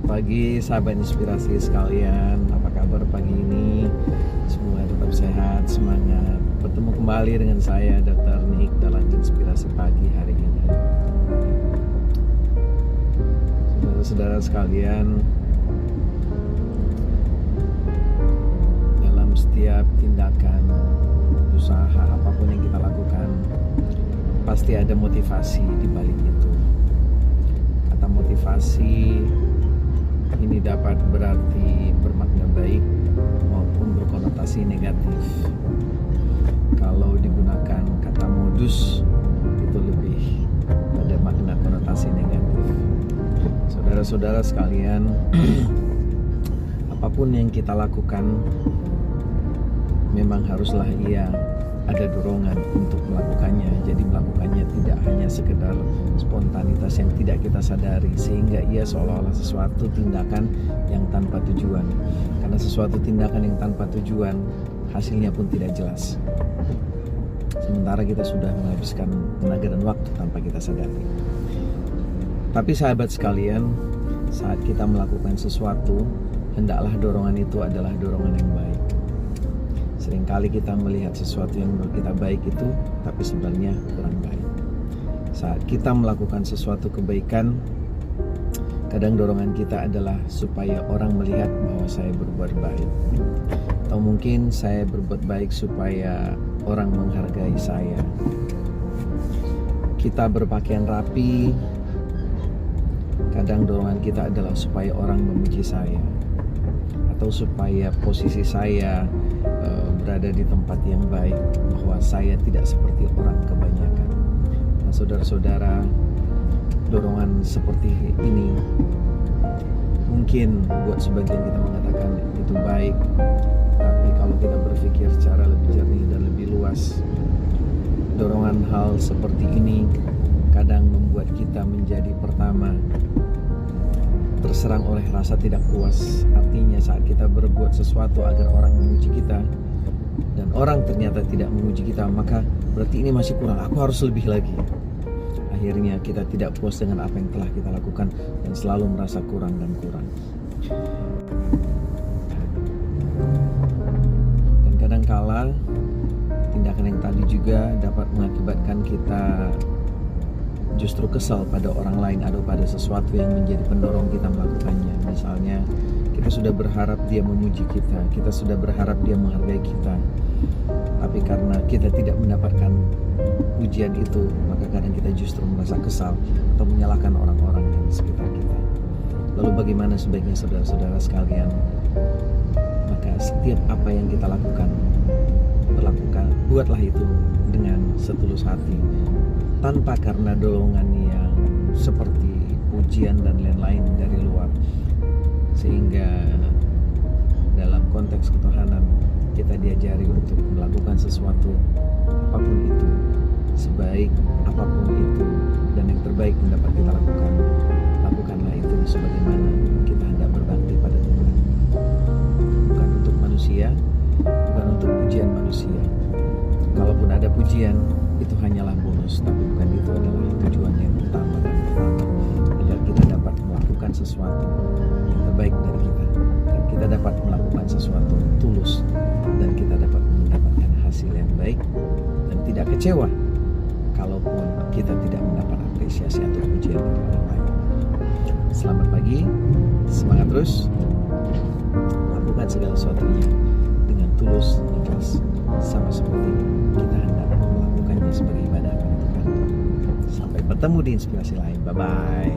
pagi sahabat inspirasi sekalian. Apa kabar pagi ini? Semoga tetap sehat, semangat. Bertemu kembali dengan saya Dr. Nick dalam inspirasi pagi hari ini. Saudara-saudara sekalian, dalam setiap tindakan, usaha apapun yang kita lakukan, pasti ada motivasi di balik itu. Kata motivasi ini dapat berarti bermakna baik maupun berkonotasi negatif. Kalau digunakan kata modus, itu lebih pada makna konotasi negatif. Saudara-saudara sekalian, apapun yang kita lakukan memang haruslah ia ada dorongan untuk melakukannya. Jadi melakukannya tidak hanya sekedar spontanitas yang tidak kita sadari, sehingga ia seolah-olah sesuatu tindakan yang tanpa tujuan. Karena sesuatu tindakan yang tanpa tujuan, hasilnya pun tidak jelas. Sementara kita sudah menghabiskan tenaga dan waktu tanpa kita sadari. Tapi sahabat sekalian, saat kita melakukan sesuatu, hendaklah dorongan itu adalah dorongan yang baik. Seringkali kita melihat sesuatu yang menurut kita baik itu, tapi sebenarnya kurang baik. Saat kita melakukan sesuatu kebaikan, kadang dorongan kita adalah supaya orang melihat bahwa saya berbuat baik. Atau mungkin saya berbuat baik supaya orang menghargai saya. Kita berpakaian rapi, kadang dorongan kita adalah supaya orang memuji saya. Atau supaya posisi saya berada di tempat yang baik, bahwa saya tidak seperti orang kebanyakan. Nah, saudara-saudara, dorongan seperti ini mungkin buat sebagian kita mengatakan itu baik, tapi kalau kita berpikir secara lebih jernih dan lebih luas, dorongan hal seperti ini kadang membuat kita menjadi pertama terserang oleh rasa tidak puas. Artinya saat kita berbuat sesuatu agar orang memuji kita dan orang ternyata tidak memuji kita, maka berarti ini masih kurang, aku harus lebih lagi. Akhirnya kita tidak puas dengan apa yang telah kita lakukan dan selalu merasa kurang dan kurang. Dan kadangkala tindakan yang tadi juga dapat mengakibatkan kita justru kesal pada orang lain atau pada sesuatu yang menjadi pendorong kita melakukannya. Misalnya kita sudah berharap dia memuji kita, kita sudah berharap dia menghargai kita, tapi karena kita tidak mendapatkan pujian itu, maka kadang kita justru merasa kesal atau menyalahkan orang-orang yang di sekitar kita. Lalu bagaimana sebaiknya saudara-saudara sekalian? Maka setiap apa yang kita lakukan, buatlah itu dengan setulus hati, tanpa karena dorongan yang seperti pujian dan lain-lain dari luar. Sehingga dalam konteks ketuhanan kita diajari untuk melakukan sesuatu apapun itu, sebaik apapun itu, dan yang terbaik yang dapat kita lakukan. Lakukanlah itu sebagaimana kita hendak berbakti pada Tuhan. Bukan untuk manusia, bukan untuk pujian manusia. Kalaupun ada pujian, itu hanyalah bonus, tapi bukan itu adalah tujuan yang utama dan pertama, agar kita dapat melakukan sesuatu yang terbaik dari kita, dan kita dapat melakukan sesuatu tulus, dan kita dapat mendapatkan hasil yang baik dan tidak kecewa kalaupun kita tidak mendapat apresiasi atau pujian dari orang lain. Selamat pagi, semangat terus, lakukan segala sesuatunya dengan tulus, ikhlas, sama seperti kita hendak melakukannya sebagai ibadah kepada Tuhan. Sampai bertemu di inspirasi lain. Bye-bye.